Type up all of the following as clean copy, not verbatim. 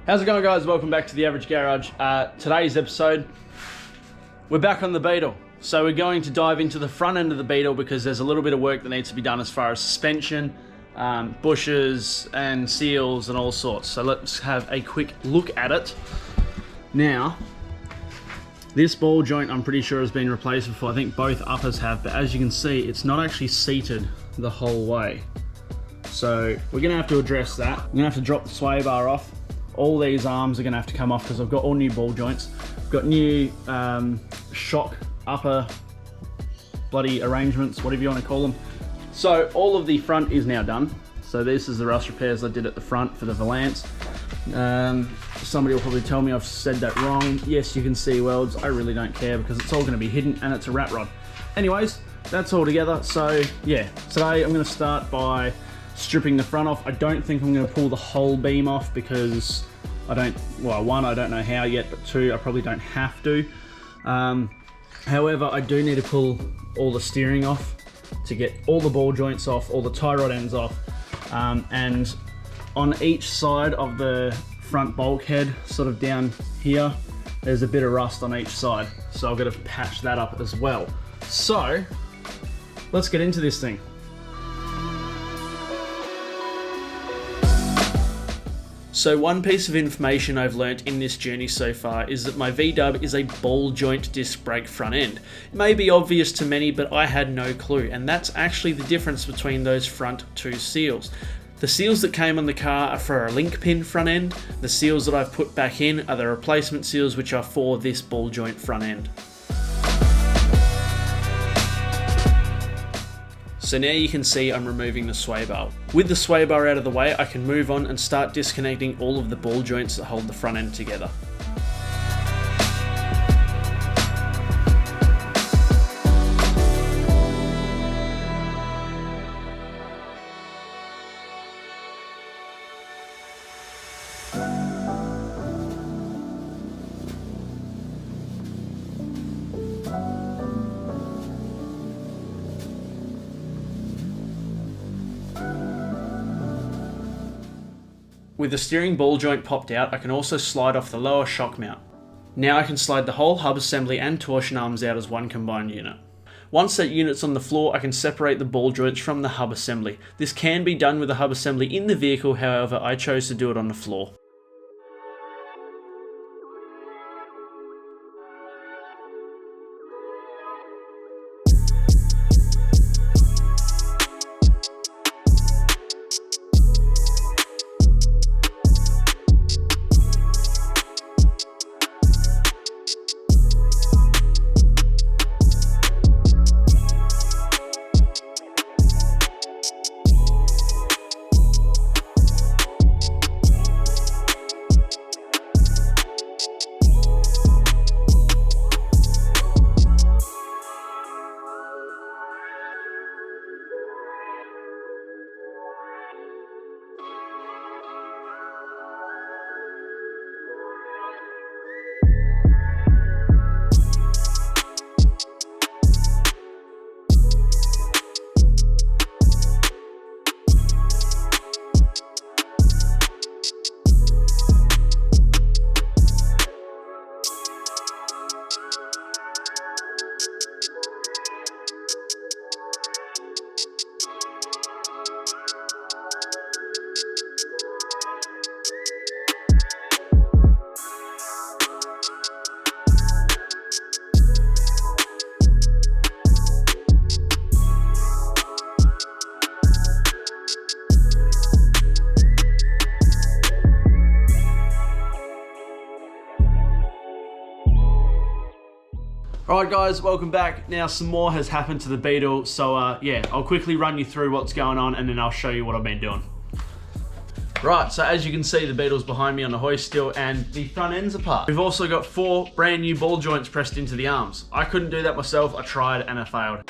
How's it going, guys? Welcome back to the Average Garage. Today's episode, we're back on the Beetle. So we're going to dive into the front end of the Beetle because there's a little bit of work that needs to be done as far as suspension, bushes and seals and all sorts. So let's have a quick look at it. Now, this ball joint I'm pretty sure has been replaced before. I think both uppers have, but as you can see, it's not actually seated the whole way. So we're gonna have to address that. I'm gonna have to drop the sway bar off. All these arms are gonna have to come off because I've got all new ball joints. I've got new shock upper bloody arrangements, whatever you want to call them. So all of the front is now done. So this is the rust repairs I did at the front for the Valance. Somebody will probably tell me I've said that wrong. Yes, you can see welds. I really don't care because it's all going to be hidden and it's a rat rod. Anyways, that's all together. So yeah, today I'm going to start by stripping the front off. I don't think I'm going to pull the whole beam off because one, I don't know how yet, but two, I probably don't have to. However, I do need to pull all the steering off to get all the ball joints off, all the tie rod ends off, and on each side of the front bulkhead, sort of down here, there's a bit of rust on each side. So I've got to patch that up as well. So let's get into this thing. So one piece of information I've learnt in this journey so far is that my V-dub is a ball joint disc brake front end. It may be obvious to many, but I had no clue, and that's actually the difference between those front two seals. The seals that came on the car are for a link pin front end. The seals that I've put back in are the replacement seals, which are for this ball joint front end. So now you can see I'm removing the sway bar. With the sway bar out of the way, I can move on and start disconnecting all of the ball joints that hold the front end together. With the steering ball joint popped out, I can also slide off the lower shock mount. Now I can slide the whole hub assembly and torsion arms out as one combined unit. Once that unit's on the floor, I can separate the ball joints from the hub assembly. This can be done with the hub assembly in the vehicle, however I chose to do it on the floor. Alright guys, welcome back. Now some more has happened to the Beetle, so yeah, I'll quickly run you through what's going on and then I'll show you what I've been doing. Right, so as you can see, the Beetle's behind me on the hoist still and the front end's apart. We've also got 4 brand new ball joints pressed into the arms. I couldn't do that myself, I tried and I failed.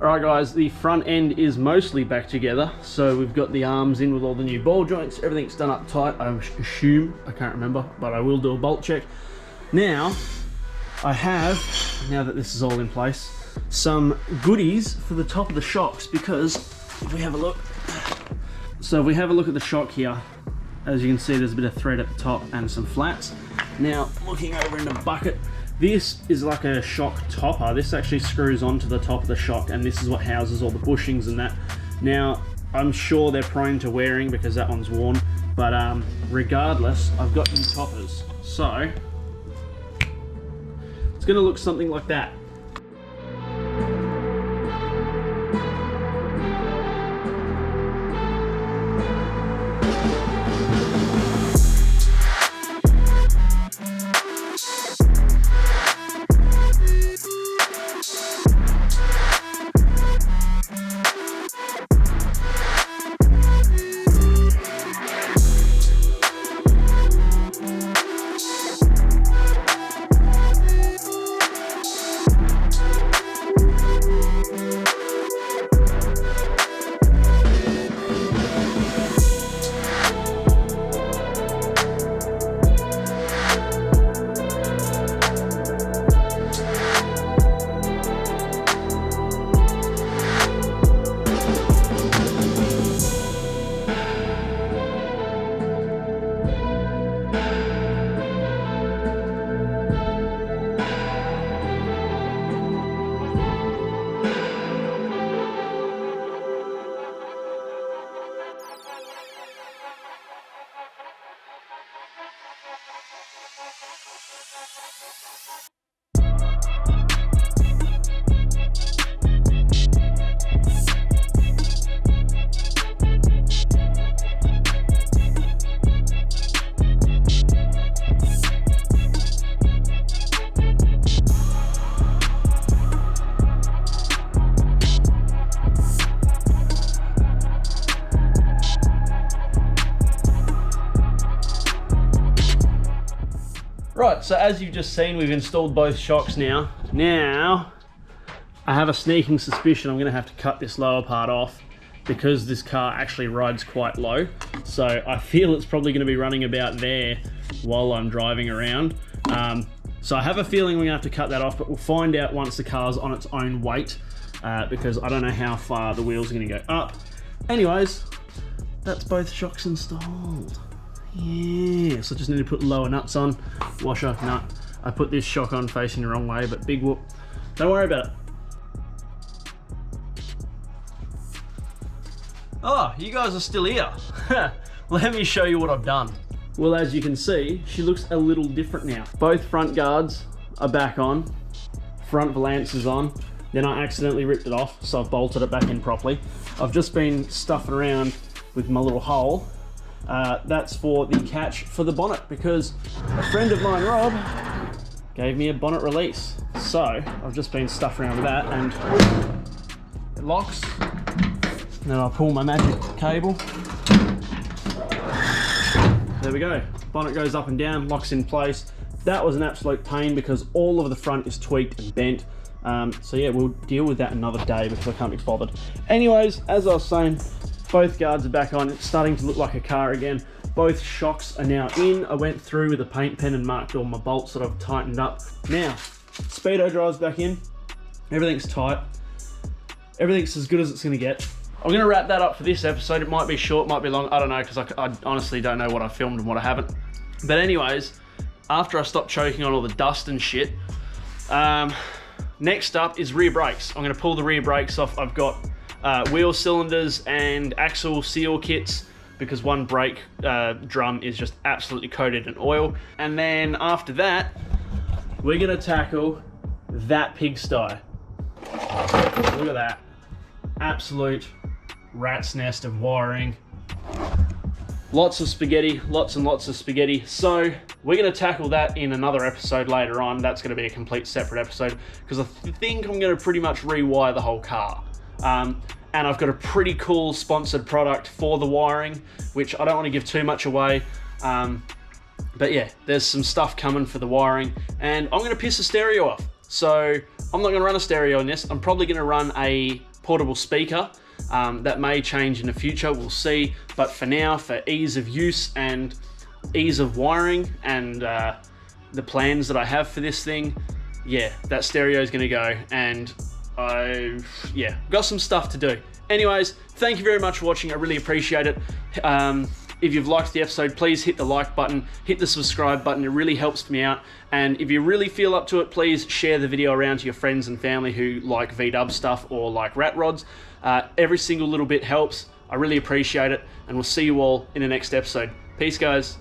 Alright guys, the front end is mostly back together. So we've got the arms in with all the new ball joints. Everything's done up tight, I assume. I can't remember, but I will do a bolt check. Now, I have, now that this is all in place, some goodies for the top of the shocks, because if we have a look, so if we have a look at the shock here, as you can see there's a bit of thread at the top and some flats. Now, looking over in the bucket, this is like a shock topper. This actually screws onto the top of the shock, and this is what houses all the bushings and that. Now, I'm sure they're prone to wearing because that one's worn, but regardless, I've got new toppers. So, it's gonna look something like that. Right, so as you've just seen, we've installed both shocks now. Now, I have a sneaking suspicion I'm gonna have to cut this lower part off because this car actually rides quite low. So I feel it's probably gonna be running about there while I'm driving around. So I have a feeling we're gonna have to cut that off, but we'll find out once the car's on its own weight because I don't know how far the wheels are gonna go up. Anyways, that's both shocks installed. Yes, I just need to put lower nuts on. Washer, nut. I put this shock on facing the wrong way, but big whoop. Don't worry about it. Oh, you guys are still here. Let me show you what I've done. Well, as you can see, she looks a little different now. Both front guards are back on. Front valance is on. Then I accidentally ripped it off, so I've bolted it back in properly. I've just been stuffing around with my little hole. That's for the catch for the bonnet, because a friend of mine, Rob, gave me a bonnet release. So I've just been stuffing around with that, and it locks. Then I'll pull my magic cable. There we go. Bonnet goes up and down, locks in place. That was an absolute pain because all of the front is tweaked and bent. So yeah, we'll deal with that another day because I can't be bothered. Anyways, as I was saying, both guards are back on. It's starting to look like a car again. Both shocks are now in. I went through with a paint pen and marked all my bolts that I've tightened up. Now, speedo drive's back in. Everything's tight. Everything's as good as it's gonna get. I'm gonna wrap that up for this episode. It might be short, might be long, I don't know, because I honestly don't know what I filmed and what I haven't. But anyways, after I stop choking on all the dust and shit, next up is rear brakes. I'm gonna pull the rear brakes off. I've got wheel cylinders and axle seal kits because one brake drum is just absolutely coated in oil. And then after that, we're gonna tackle that pigsty. Look at that. Absolute rat's nest of wiring. Lots of spaghetti, lots and lots of spaghetti. So we're gonna tackle that in another episode later on. That's gonna be a complete separate episode because I think I'm gonna pretty much rewire the whole car. And I've got a pretty cool sponsored product for the wiring, which I don't want to give too much away. But yeah, there's some stuff coming for the wiring, and I'm going to piss the stereo off. So I'm not going to run a stereo in this. I'm probably going to run a portable speaker. That may change in the future, we'll see. But for now, for ease of use and ease of wiring and the plans that I have for this thing, yeah, that stereo is going to go. And yeah, got some stuff to do. Anyways, thank you very much for watching. I really appreciate it. If you've liked the episode, please hit the like button, hit the subscribe button. It really helps me out. And if you really feel up to it, please share the video around to your friends and family who like VW stuff or like rat rods. Every single little bit helps. I really appreciate it. And we'll see you all in the next episode. Peace, guys.